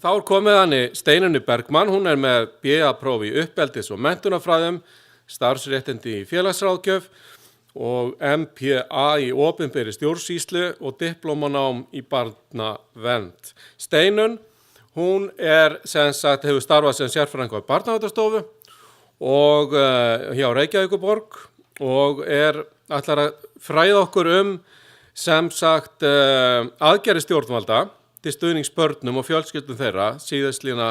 Þá komið hann í Steinunni Bergmann, hún með BA-próf í uppeldis- og menntunarfræðum, starfsréttindi í félagsráðgjöf og MPA í opinberri stjórnsýslu og diplómanám í barnavernd. Steinunn, hún hefur starfað sem sérfræðingur á Barnaverndarstofu og hjá Reykjavíkurborg og ætlar að fræða okkur aðgerðir stjórnvalda til stuðnings börnum og fjölskyldum þeirra síðastlína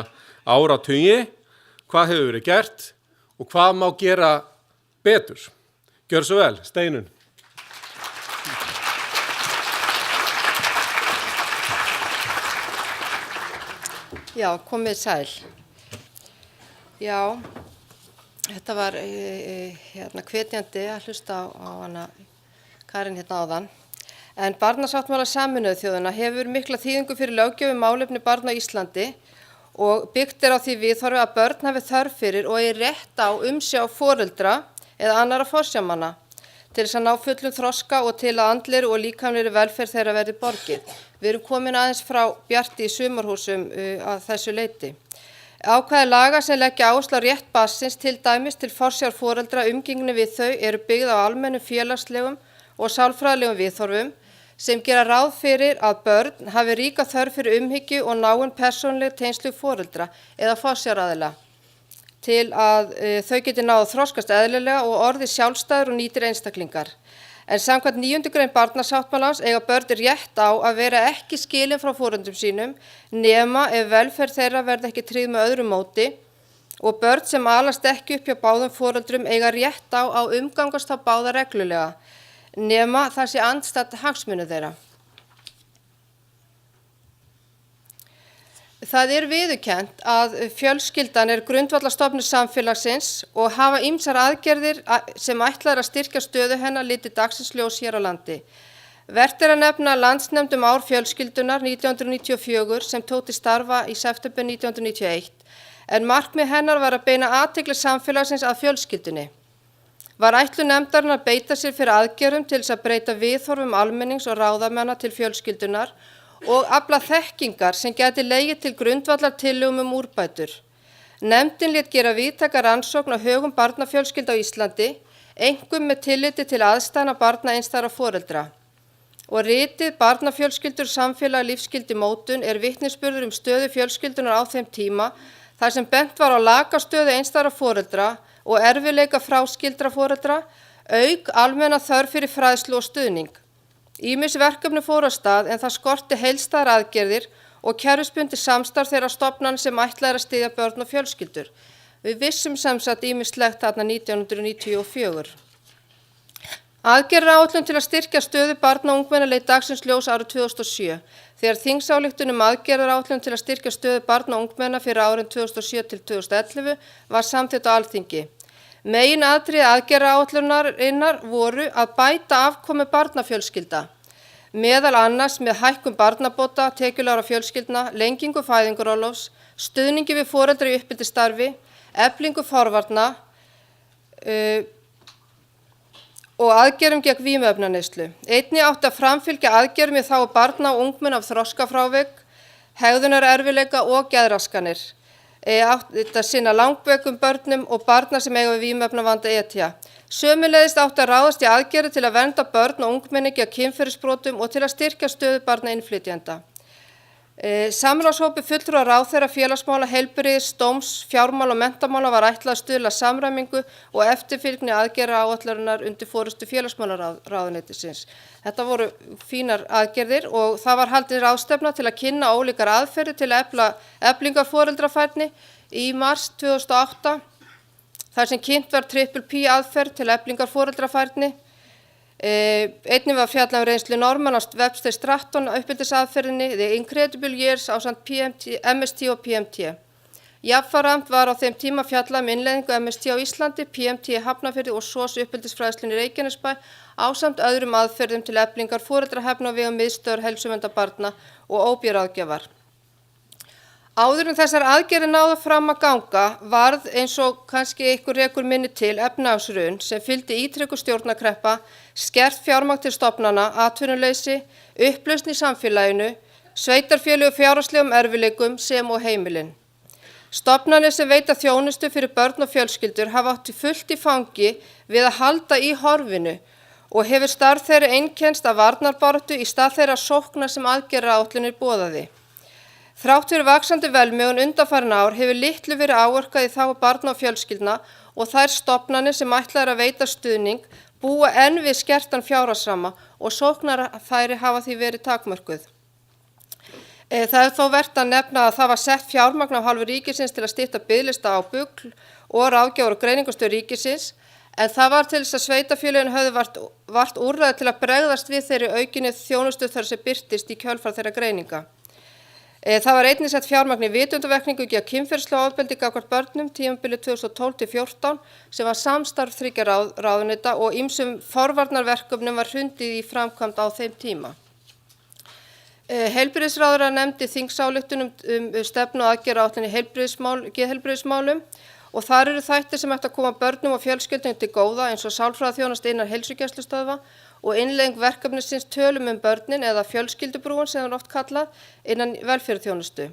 áratugi, hvað hefur verið gert og hvað má gera betur. Gjör svo vel, Steinunn. Já, komið sæl. Já, þetta var hvetjandi að hlusta á hana Karin áðan. En Barnasáttmála Sameinuðu þjóðanna hefur mikla þýðingu fyrir löggjöf málefni barna á Íslandi og byggt á því viðhorfi að börn hafi þörf fyrir og eigi rétt á umsjá foreldra eða annarra forsjármanna til þess að ná fullum þroska og til að andlegri og líkamlegri velferð þeirra verði borgið. Við erum komin aðeins frá Bjarti í sumarhúsum að þessu leyti. Ákvæði laga sem leggja áherslu á rétt barnsins til dæmis til forsjár foreldra umgengni við þau eru byggð á almennum félagslegum og sálfræðilegum viðhorfum sem gera ráð fyrir að börn hafi ríka þörf fyrir umhyggju og náin persónuleg tengsl við foreldra eða forsjáraðila til að þau geti náð að þroskast eðlilega og orðið sjálfstæðir og nýtir einstaklingar. En samkvæmt 9. grein Barnasáttmálans eiga börn rétt á að vera ekki skilin frá foreldrum sínum nema ef velferð þeirra verði ekki tryggð með öðru móti og börn sem alast ekki upp hjá báðum foreldrum eiga rétt á að umgangast þá báða reglulega nema það sé andstætt hagsmunum þeirra. Það viðurkennt að fjölskyldan grundvallarstofnun samfélagsins og hafa ýmsar aðgerðir sem ætlað að styrkja stöðu hennar litið dagsins ljós hér á landi. Vert að nefna landsnefnd ár fjölskyldunar 1994 sem tók til starfa í september 1991, en markmið hennar var að beina athygli samfélagsins að fjölskyldunni. Var ætlun nefndarinnar að beita sér fyrir aðgerðum til þess að breyta viðhorfum almennings og ráðamanna til fjölskyldunar og afla þekkingar sem gæti legið til grundvallar tillögum úrbætur. Nefndin lét gera víðtæka rannsókn á högum barnafjölskylda á Íslandi, einkum með tilliti til aðstæðna barna einstæðra foreldra. Og ritið Barnafjölskyldur, samfélag, lífsgildi, mótun vitnisburður stöðu fjölskyldunar á þeim tíma, þar sem bent var á laka stöðu einstæðra foreldra og erfiðleika fráskildra foreldra, auk almenna þörf fyrir fræðslu og stuðning. Ýmis verkefni fóru af stað en það skorti heildstæðar aðgerðir og kerfisbundið samstarf þeirra stofnana sem ætlað að styðja börn og fjölskyldur. Við vissum semsagt ýmislegt þarna 1994. Aðgerðaáætlun til að styrkja stöðu barna og ungmenna leit dagsins ljós árið 2007. Þegar þingsályktun aðgerðaáætlun til að styrkja stöðu barna og ungmenna fyrir árin 2007 til 2011 var samþykkt á Alþingi. Meginatriði aðgerðaáætlunarinnar voru að bæta afkomu barnafjölskylda, meðal annars með hækkun barnabóta, tekjulágra fjölskyldna, lengingu fæðingarorlofs, stuðningi við foreldra í uppeldisstarfi, eflingu forvarna og aðgerðum gegn vímuefnaneyslu. Einnig átti að framfylgja aðgerðum í þágu barna og ungmenna af þroskafrávik, hegðunarerfiðleika og geðraskanir. Átti að sinna langveikum börnum og barna sem eiga við vímuefnavanda ETJA. Sömuleiðis átti að ráðast í aðgerðir til að vernda börn og ungmenni gegn kynferðisbrotum og til að styrkja stöðu barna innflytjenda. Samráðshópi fulltrúa ráðherra félagsmála, heilbrigðis, dóms, fjármála og menntamála var ætlað að stuðla samræmingu og eftirfylgni aðgerðaáætlunarinnar undir forystu félagsmálaráðuneytisins. Þetta voru fínar aðgerðir og það var haldin ráðstefna til að kynna ólíkar aðferðir til að eflingar foreldrafærni í mars 2008, þar sem kynnt var Triple-P aðferð til eflingar foreldrafærni. Einnig var fjallað reynslu Normann á Webster Stratton uppeldisaðferðinni The Incredible Years ásamt MST og PMT. Jafnframt var á þeim tíma fjallað innleiðingu MST á Íslandi, PMT í Hafnarfirði og SOS uppeldisfræðslunni í Reykjanesbæ ásamt öðrum aðferðum til eflingar foreldrahæfni á vegum miðstöðvar heilsuverndar barna og óbíráðgjafar. Áður en þessar aðgerðir náðu fram að ganga varð, eins og kannski ykkur rekur minni til, efnahagshrun sem fylgdi ítrekuð stjórnarkreppa, skert fjármagn til stofnana, atvinnuleysi, upplausn í samfélaginu, sveitarfélög fjárhagslegum erfiðleikum sem og heimilin. Stofnanir sem veita þjónustu fyrir börn og fjölskyldur hafa átt fullt í fangi við að halda í horfinu og hefur starf þeirra einkennst af varnarbaráttu í stað þeirra sókna sem aðgerðaáætlunir boðaði. Þrátt fyrir vaxandi velmegun undanfarin ár hefur litlu verið áorkað í þágu barna og fjölskyldna og þær stofnanir sem ætlað að veita stuðning búa enn við skertan fjárhagsramma og sóknarfæri hafa því verið takmörkuð. Það er þó vert að nefna að það var sett fjármagn af hálfu ríkisins til að stytta biðlista á BUGL og ráðgjafar- og greiningarstöð ríkisins, en það var til þess að sveitarfélögin höfðu vart úrræði til að bregðast við þeirri aukinni þjónustu þar sem birtist í kjölfar þeirra greininga. Það var einnig sett fjármagn í vitundarvakningu gegn kynferðislegu ofbeldi gagnvart börnum tímabilið 2012-14 sem var samstarf þriggja ráðuneyta og ýmsum forvarnarverkefnum var hrundið í framkvæmd á þeim tíma. Heilbrigðisráðherra nefndi þingsályktun stefnu og aðgerðaáætlun í geðheilbrigðismálum og þar eru þættir sem ættu að koma börnum og fjölskyldum til góða eins og sálfræðiþjónusta innan heilsugæslustöðva og innleiðing verkefnisins tölum börnin eða fjölskyldubrúin sem er oft kallað innan velferðarþjónustu.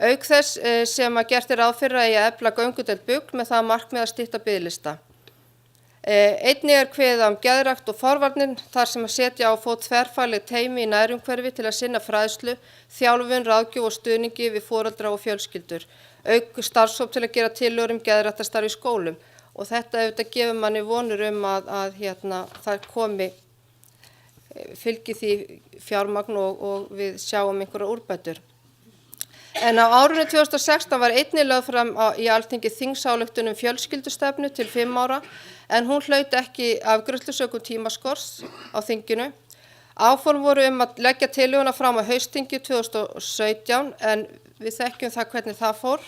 Auk þess sem að gert er ráð fyrir að efla göngudeild BUGL með það að markmið að stytta biðlista. Einnig er kveðið geðrækt og forvarnir þar sem að setja á fót þverfagleg teymi í nærumhverfi til að sinna fræðslu, þjálfun, ráðgjöf og stuðningi við foreldra og fjölskyldur. Auk starfshóp til að gera tillögur geðræktarstarf í skólum og þetta auðvitað gefur manni vonur að það komi fylgi því fjármagn og við sjáum einhverjar úrbætur. En á árinu 2016 var einnig lögð fram í Alþingi þingsályktun fjölskyldustefnu til 5 ára en hún hlaut ekki afgreiðslu sökum tímaskorts á þinginu. Áform voru að leggja tillöguna fram á haustþingi 2017 en við þekkjum það hvernig það fór.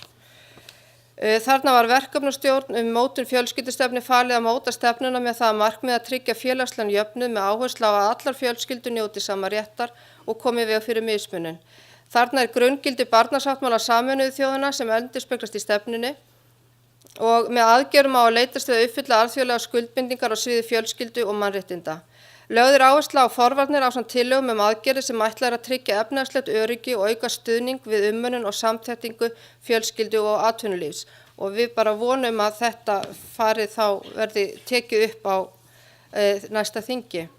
Þarna var verkefnastjórn mótun fjölskyldustefnu falið að móta stefnuna með það að markmið að tryggja félagslegan jöfnuð með áherslu á að allar fjölskyldur njóti sama réttar og komi í veg fyrir mismunun. Þarna er grunngildi barnasáttmála Sameinuðu þjóðanna sem endurspeglast í stefnunni og með aðgerðum á að leitast við að uppfylla alþjóðlegar skuldbindingar á sviði fjölskyldu og mannréttinda. Lögð er áhersla á forvarnir ásamt tillögum aðgerðir sem ætlað er að tryggja efnahagslegt öryggi og auka stuðning við umönnun og samþættingu fjölskyldu og atvinnulífs og við bara vonum að þetta verði tekið upp á næsta þingi.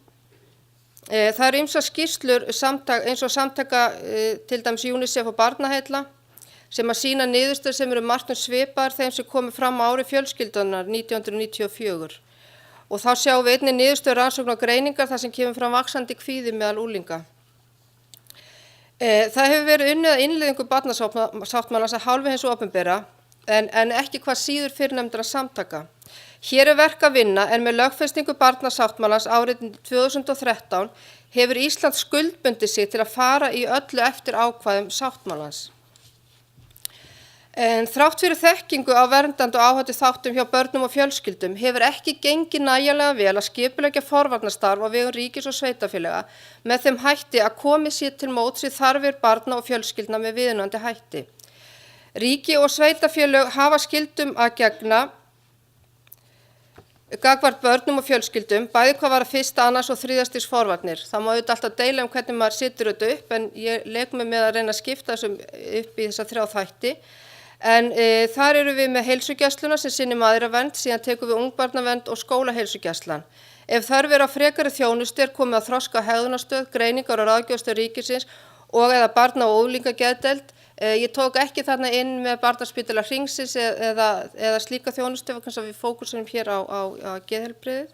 Það eru ýmsar skýrslur eins og samtaka til dæmis UNICEF og Barnaheilla sem að sýna niðurstöður sem eru margt svipaðar þeim sem komu fram á ári fjölskyldunar 1994. Og þá sjáum við einnig niðurstöður rannsókna og greiningar þar sem kemur fram vaxandi kvíði meðal unglinga. Það hefur verið unnið að innleiðingu barnasáttmálans af hálfu hins opinbera en ekki hvað síður fyrrnefndra samtaka. Hér er verk að vinna en með lögfestingu barnasáttmálans árið 2013 hefur Ísland skuldbundið sig til að fara í öllu eftir ákvæðum sáttmálans. En þrátt fyrir þekkingu á verndandi og áhættu þáttum hjá börnum og fjölskyldum hefur ekki gengið nægjanlega vel að skipuleggja forvarnastarf á vegum ríkis og sveitarfélaga með þeim hætti að komið sér til móts við þarfir barna og fjölskyldna með viðunandi hætti. Ríki og sveitarfélög hafa skyldum að gegna gagnvart börnum og fjölskyldum, bæði hvað var að fyrsta, annars og þriðja stigs forvarnir. Það má auðvitað alltaf deila hvernig maður setur þetta upp en ég leik mig með að reyna að skipta þessum upp í þessa 3 þætti. En þar eru við með heilsugæsluna sem sinnir mæðravernd, síðan tekum við ungbarnavernd og skólaheilsugæslan. Ef þörf er á frekari þjónustu er komið að þroska hegðunarstöð, greiningar og ráðgjafarstöð ríkisins og eða barna- og unglingageðdeild. Ég tók ekki þarna inn með barnaspítala Hringsins eða slíka þjónustu vegna þess að við fókusum hér á geðheilbrigðið.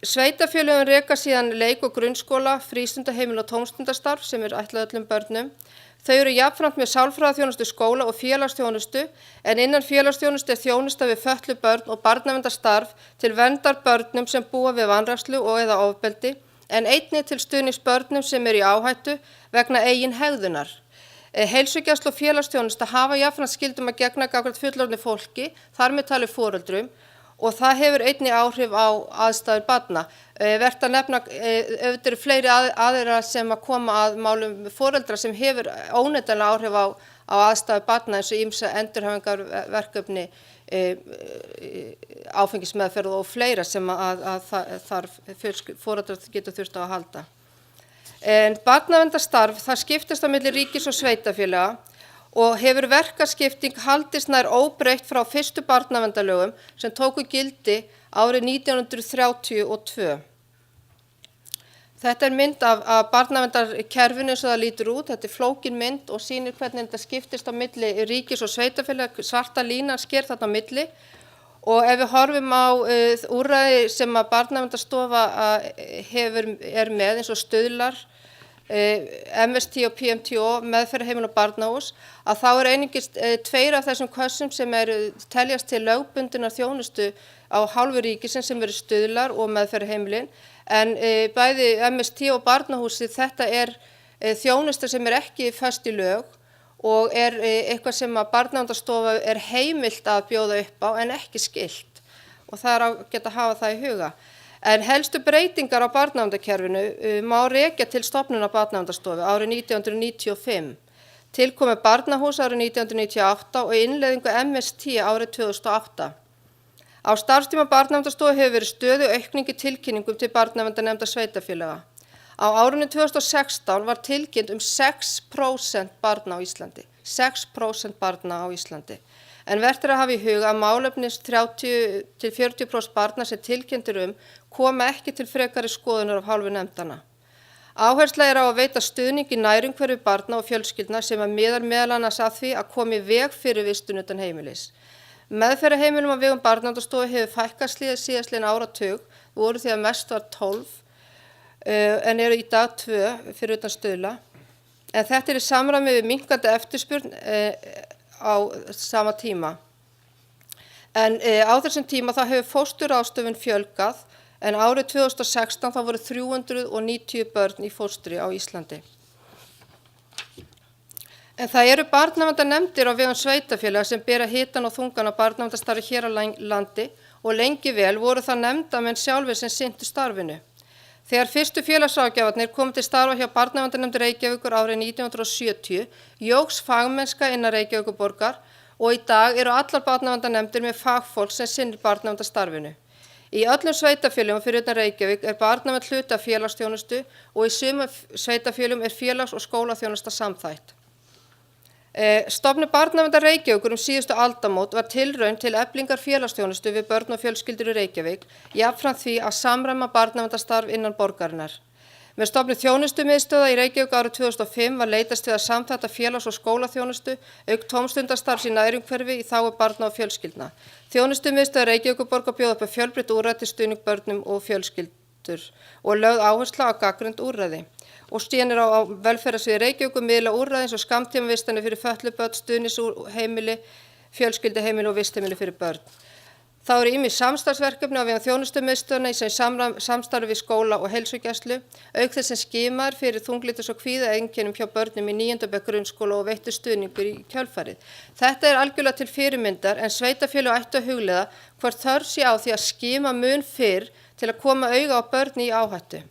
Sveitarfélögin reka síðan leik- og grunnskóla, frístundaheimili og tómstundastarf sem er ætlað öllum börnum. Þau eru jafnframt með sálfræðiþjónustu skóla og félagsþjónustu en innan félagsþjónustu er þjónusta við fötluð börn og barnaverndarstarf til verndar börnum sem búa við vanrækslu og eða ofbeldi en einnig til stuðnings börnum sem eru í áhættu vegna eigin hegðunar. Heilsugæsla og félagsþjónusta hafa jafnframt skyldum að gegna gagnvart fullorðnu fólki, þar með talið foreldrum og það hefur einnig áhrif á aðstæður barna. Vert að nefna, auðvitað eru fleiri aðrar sem að koma að málum foreldra sem hefur óneitanlega áhrif á aðstæður barna eins og ýmsa endurhæfingarverkefni, áfengismeðferð og fleira sem að þarf foreldrar getur þurft á að halda. En barnaverndarstarf, það skiptist á milli ríkis og sveitarfélaga og hefur verkaskipting haldist nær óbreytt frá fyrstu barnaverndarlögum sem tóku gildi árið 1932. Þetta mynd af barnaverndarkerfinu eins og það lítur út. Þetta flókin mynd og sýnir hvernig þetta skiptist á milli ríkis og sveitarfélaga. Svarta línan sker þarna á milli. Og ef við horfum á úrræði sem að Barnaverndarstofa er með eins og stuðlar, MST og PMTO, meðferðarheimili og barnahús, að þá einungis 2 af þessum kössum sem teljast til lögbundinnar þjónustu á hálfu ríkisins sem eru stuðlar og meðferðarheimilin. En bæði MST og barnahúsið, þetta þjónusta sem ekki föst í lög og eitthvað sem að Barnaverndarstofa heimilt að bjóða upp á en ekki skylt. Og það ágætt að hafa það í huga. En helstu breytingar á barnaverndarkerfinu má rekja til stofnunar Barnaverndarstofu árið 1995, tilkomi barnahús árið 1998 og innleiðingu MST árið 2008. Á starfstíma Barnaverndarstofu hefur verið stöðug aukning í tilkynningum til barnaverndarnefnda sveitarfélaga. Á árinu 2016 var tilkynnt 6% barna á Íslandi. 6% barna á Íslandi. En vert að hafa í huga að málefnis 30–40% barna sem tilkynntur koma ekki til frekari skoðunar af hálfu nefndana. Áhersla á að veita stuðning í nærumhverfi barna og fjölskyldna sem miðar meðal annars að því að koma í veg fyrir vistun utan heimilis. Meðferðarheimilum á vegum Barnaverndarstofu hefur fækkað síðastliðinn áratug, voru því að mest var 12 en eru í dag 2 fyrir utan stuðla. En þetta í samræmi við minnkandi eftirspurn á sama tíma. En á þessum tíma þá hefur fósturráðstöfun fjölgað en árið 2016 þá voru 390 börn í fóstri á Íslandi. En það eru barnaverndarnefndir á vegum sveitarfélaga sem bera hitann og þungan á barnaverndarstarfi hér á landi og lengi vel voru það nefndarmenn sjálfir sem sinntu starfinu. Þegar fyrstu félagsráðgjafarnir komu til starfa hjá Barnaverndarnefnd Reykjavíkur árið 1970 jóks fagmennska innan Reykjavíkurborgar og í dag eru allar barnaverndarnefndir með fagfólk sem sinnir barnaverndarstarfinu. Í öllum sveitarfélögum fyrir utan Reykjavík barnavernd hluti af félagsþjónustu og í sumum sveitarfélögum félags- og skólaþjónusta samþætt. Stofnun Barnaverndar Reykjavíkur síðustu aldamót var tilraun til eflingar félagsþjónustu við börn og fjölskyldur í Reykjavík, jafnframt því að samræma barnaverndarstarf innan borgarinnar. Með stofnun þjónustumiðstöðva í Reykjavík árið 2005 var leitast við að samþætta félags- og skólaþjónustu, auk tómstundastarfs í nærumhverfi í þágu barna og fjölskyldna. Þjónustumiðstöðvar Reykjavíkurborgar bjóða upp á fjölbreytt úrræði til stuðning börnum og fjölskyldur og lögð áhersla á gagnrýnd úrræði. Og síðan á velferðarsviði Reykjavíkur miðla úrræði eins og skammtímavistanir fyrir fötluð börn, stuðningsheimili, fjölskylduheimili og vistheimili fyrir börn. Þá eru ýmis samstarfsverkefni á vegum þjónustumiðstöðvanna í samstarfi við skóla og heilsugæslu, auk þess sem skimaður fyrir þunglyndis- og kvíðaeinkennum hjá börnum í 9. bekk grunnskóla og veittur stuðningur í kjölfarið. Þetta algjörlega til fyrirmyndar en sveitarfélög ættu að hugleiða hvort þörf sé á því að skima mun fyrr til að koma auga á börn í áhættu.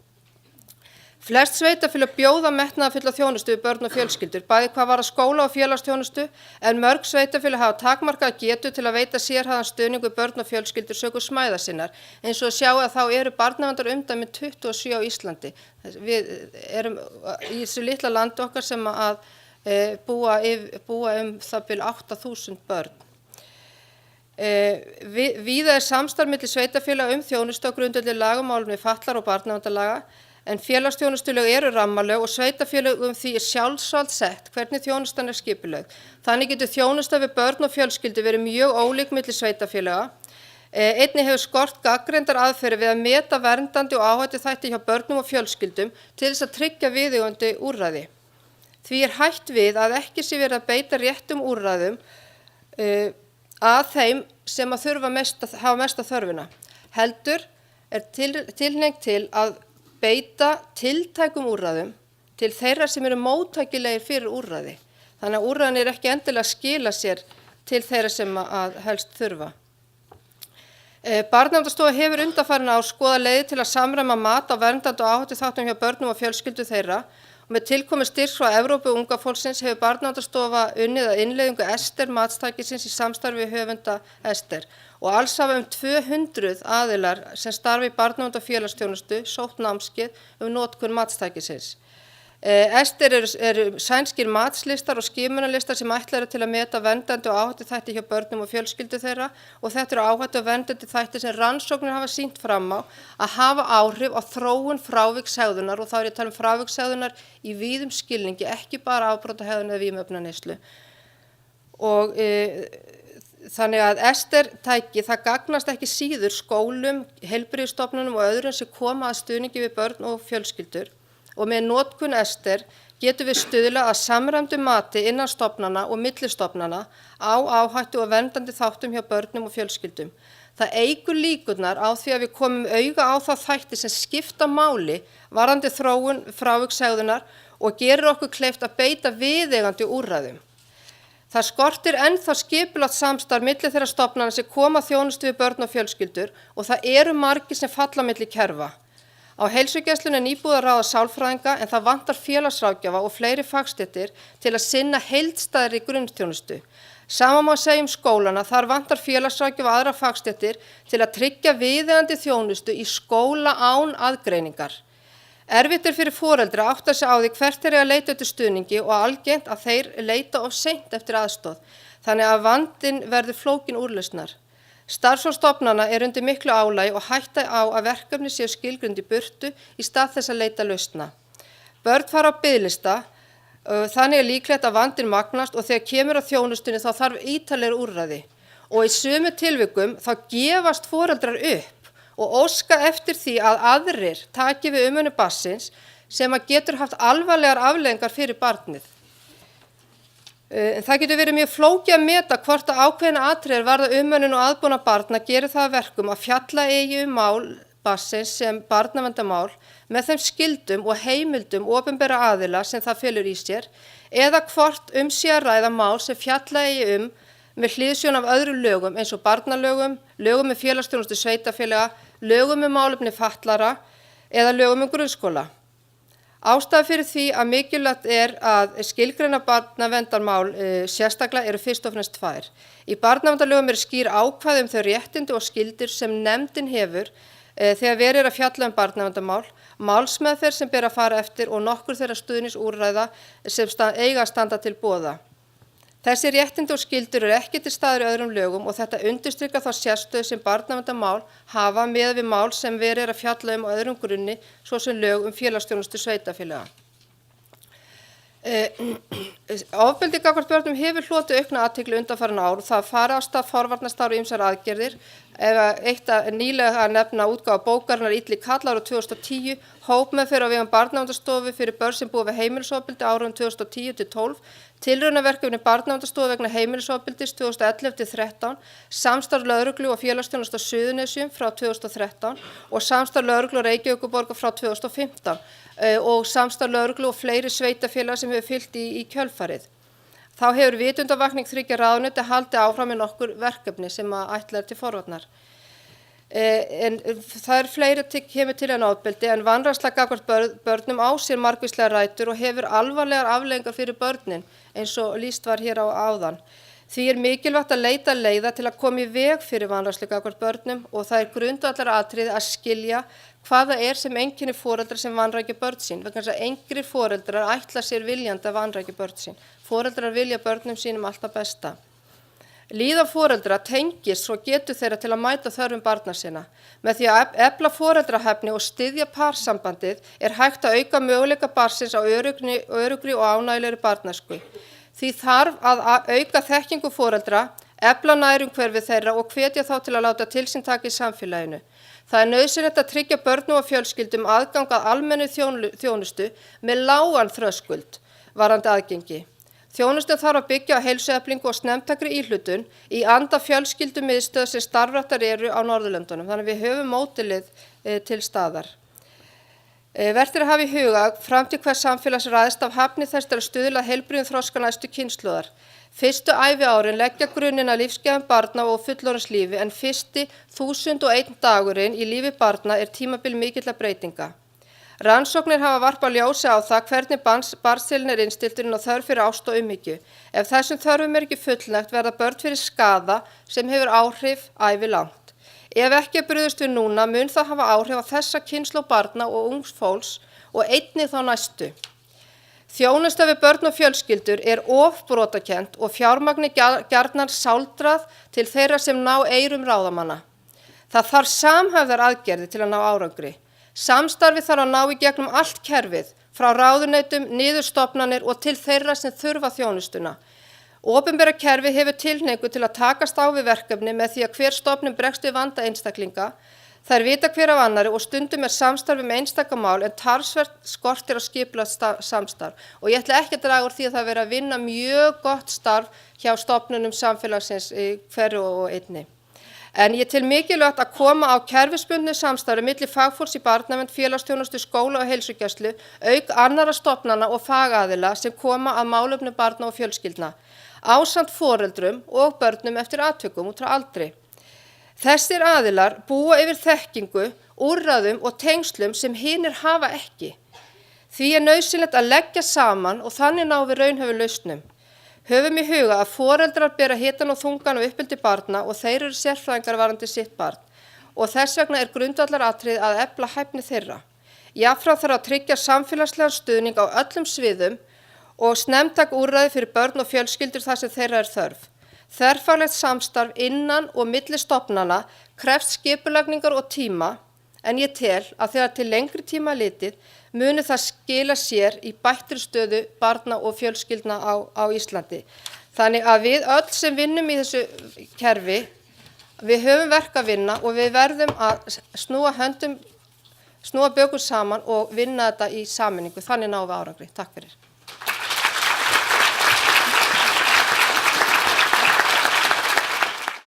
Flest sveitarfélög bjóða metnaðarfulla þjónustu við börn og fjölskyldur, bæði hvað varðar skóla og félagsþjónustu, en mörg sveitarfélög hafa takmarkaða getu til að veita sérhæfðan stuðning við börn og fjölskyldur sökum smæðar sinnar. Eins og sjá að þá eru barnaverndarumdæmi 27 á Íslandi. Við erum í þessu litla landi okkar sem að búa það bil 8.000 börn. Víða samstarf milli sveitarfélaga þjónustu á grundvelli laga um málefni fatlaðra og barnaverndarlaga. En félagsþjónustulög eru rammalög og sveitarfélögum því sjálfsvald sett hvernig þjónustan skipulögð. Þannig getur þjónusta við börn og fjölskyldur verið mjög ólík milli sveitarfélaga. Einnig hefur skort gagnreyndar aðferðir við að meta verndandi og áhættuþætti hjá börnum og fjölskyldum til þess að tryggja viðeigandi úrræði. Því hætt við að ekki sé verið að beita réttum úrræðum að þeim sem að hafa mesta þörfina. Heldur tilhneiging til að beita tiltækum úrræðum til þeirra sem eru móttækilegir fyrir úrræði. Þannig að úrræðin ekki endilega skila sér til þeirra sem að helst þurfa. Barnaverndarstofa hefur undanfarin ár skoðað leiðir til að samræma mat á verndandi og áhættuþáttum hjá börnum og fjölskyldu þeirra og með tilkomi styrks frá Evrópu unga fólksins hefur Barnaverndarstofa unnið að innleiðingu Ester matstækisins í samstarfi við höfunda Ester. Og alls hafa 200 aðilar sem starfa í barnavernd- og félagsþjónustu sótt námskeið notkun matstækisins. Ester eru sænskir matslistar og skimunarlistar sem ætlaðir til að meta verndandi og áhættuþætti hjá börnum og fjölskyldu þeirra og þetta eru áhættu og verndandi þætti sem rannsóknir hafa sýnt fram á að hafa áhrif á þróun frávikshegðunar og þá er ég að tala um frávikshegðunar í víðum skilningi, ekki bara afbrotahegðun eða vímuefnaneyslu. Og þannig að Ester-tæki það gagnast ekki síður skólum, heilbrigðisstofnunum og öðrum sem koma að stuðningi við börn og fjölskyldur. Og með notkun Ester getum við stuðlað að samræmdu mati innan stofnana og millistofnana á áhættu og verndandi þáttum hjá börnum og fjölskyldum. Það eykur líkurnar á því að við komum auga á þá þætti sem skipta máli varðandi þróun frávikshegðunar og gerir okkur kleift að beita viðeigandi úrræðum. Það skortir ennþá skipulagt samstarf milli þeirra stofnana sem koma að þjónustu við börn og fjölskyldur og það eru margir sem falla milli kerfa. Á heilsugæslunni er nýbúið að ráða sálfræðinga en það vantar félagsráðgjafa og fleiri fagstéttir til að sinna heildstæðri grunnþjónustu. Sama má segja skólana, þar vantar félagsráðgjafa aðra fagstéttir til að tryggja viðeigandi þjónustu í skóla án aðgreiningar. Erfitt fyrir foreldra að átta sig á því hvert þeir að leita eftir stuðningi og algengt að þeir leita of seint eftir aðstoð, þannig að vandinn verður flókin úrlausnar. Starfsfólk stofnana er undir miklu álagi og hætta á að verkefni séu skilgreind í burtu í stað þess að leita lausna. Börn fara á biðlista, þannig er líklegt að vandinn magnast og þegar kemur að þjónustunni þá þarf ítarlegri úrræði. Og í sömu tilvikum þá gefast foreldrar upp og óska eftir því að aðrir taki við umönnun barnsins sem að getur haft alvarlegar afleiðingar fyrir barnið. Það getur verið mjög flókið að meta hvort að ákveðna atriðir varða umönnun og aðbúnað barna gerir það að verkum að fjalla eigi mál barnsins sem barnaverndarmál með þeim skyldum og heimildum opinberra aðila sem það felur í sér eða hvort sé að ræða mál sem fjalla eigi með hliðsjón af öðrum lögum eins og barnalögum, lögum með félagsþjónustu sveitarfélaga, lögum með málefni fatlaðra eða lögum grunnskóla. Ástæða fyrir því að mikilvægt er að skilgreina barnaverndarmál sérstaklega eru fyrst og fremst tvær. Í barnaverndarlögum eru skýr ákvæði þau réttindi og skyldur sem nefndin hefur þegar verið er að fjalla barnaverndarmál, málsmeðferð sem ber að fara eftir og nokkur þeirra stuðningsúrræða sem eiga að standa til boða. Þessi réttindi og skyldur eru ekki til staðar í öðrum lögum og þetta undirstrikar þá sérstöðu sem barnaverndarmál hafa miðað við mál sem verið er að fjalla á öðrum grunni, svo sem lög félagsþjónustu sveitarfélaga. Ofbeldi gagnvart börnum hefur hlotið aukna athygli undanfarin ár og það fara af stað forvarnastarf og ýmsar aðgerðir. Eitt nýlega að nefna útgáfa bókarinnar Illi kallar árið 2010, hópmeðferð á vegum barnaverndarstofu fyrir börn sem búa við heimilisofbeldi árum 2010-12, tilraunaverkefni barnaverndarstofu vegna heimilisofbeldis 2011-13, samstarf lögreglu og félagsþjónustu á Suðurnesjum frá 2013 og samstarf lögreglu og Reykjavíkurborgar frá 2015 og samstarf lögreglu og fleiri sveitarfélaga sem hefur fylgt í kjölfarið. Þá hefur vitundarvakning 3 ráðuneyti haldið áfram með nokkur verkefni sem ætlað til forvarnar. En það er fleiri kemur til en ofbeldi en vanræksla gagnvart börnum á sér margvíslegar rætur og hefur alvarlegar afleiðingar fyrir börnin eins og lýst var hér á áðan. Því er mikilvægt að leita leiða til að koma í veg fyrir vanrækslu gagnvart börnum og það er grundvallaratriði að skilja hvað það er sem einkennir foreldrar sem vanrækja börn sín, vegna þess að engir foreldrar ætla sér viljandi að vanrækja börn sín. Foreldrar vilja börnum sínum alltaf besta. Líðan foreldra tengist svo getu þeirra til að mæta þörfum barna sinna. Með því að efla foreldrahæfni og styðja parsambandið er hægt að auka möguleika barnsins á öruggri og ánægjulegri barnæsku. Því þarf að auka þekkingu foreldra, efla nærumhverfi þeirra og hvetja þá til að láta til sín taka í samfélaginu. Það er nauðsynlegt að tryggja börnum og fjölskyldum aðgang að almennu þjónustu með lágan þröskuld varðandi aðgengi. Þjónustan þarf að byggja á heilsueflingu og snemmtækri íhlutun í anda fjölskyldumiðstöð sem starfræktar eru á Norðurlöndunum, þannig við höfum módelið til staðar. Vert er að hafa í huga framtíð hvers samfélags ræðst af hæfni þess til að stuðla að heilbrigðum þroska næstu kynslóðar. Fyrstu æviárin leggja grunninn að lífsgæðum barna og fullorðins lífi en fyrsti 1001 dagurinn í lífi barna er tímabil mikilla breytinga. Rannsóknir hafa varpað ljósi á það hvernig barnsheilinn er innstiltur og þörf fyrir ást og umhyggju. Ef þessum þörfum er ekki fullnægt verða börn fyrir skaða sem hefur áhrif ævilangt. Ef ekki er brugðist við núna mun það hafa áhrif á þessa kynslóð barna og ungs fólks og einnig þá næstu. Þjónusta við börn og fjölskyldur ofbrotakennt og fjármagni gjarnan sáldrað til þeirra sem ná eyrum ráðamanna. Það þarf samhæfðar aðgerðir til að ná árangri. Samstarfi þarf að ná í gegnum allt kerfið, frá ráðuneytum, niður stofnanir og til þeirra sem þurfa þjónustuna. Opinbera kerfi hefur tilhneigingu til að takast á við verkefni með því að hver stofnun bregst við vanda einstaklinga. Þær vita hver af annari og stundum samstarfi með einstakamál en talsvert skortir á skipulagt samstarf. Og ég ætla ekki að draga úr því að það vera að vinna mjög gott starf hjá stofnunum samfélagsins hverju og einni. En ég tel mikilvægt að koma á kerfisbundnu samstarfi milli fagfólks í barnavernd, félagsþjónustu, skóla og heilsugæslu, auk annarra stofnana og fagaðila sem koma að málefnum barna og fjölskyldna, ásamt foreldrum og börnum eftir atvikum út frá aldri. Þessir aðilar búa yfir þekkingu, úrræðum og tengslum sem hinir hafa ekki. Því nauðsynlegt að leggja saman og þannig ná við raunhæfum lausnum. Höfum í huga að foreldrar bera hitann og þungan og uppeldi barna og þeir eru sérfræðingar varðandi sitt barn og þess vegna grundvallaratriði að efla hæfni þeirra. Jafnframt þarf að tryggja samfélagslegan stuðning á öllum sviðum og snemmtæk úrræði fyrir börn og fjölskyldur þar sem þeirra er þörf. Þverfaglegt samstarf innan og milli stofnana krefst skipulagningar og tíma en ég tel að þegar til lengri tíma litið muni það skila sér í bættri stöðu barna og fjölskyldna á Íslandi. Þannig að við öll sem vinnum í þessu kerfi, við höfum verk að vinna og við verðum að snúa bökum saman og vinna þetta í sameiningu. Þannig náum við árangri. Takk fyrir.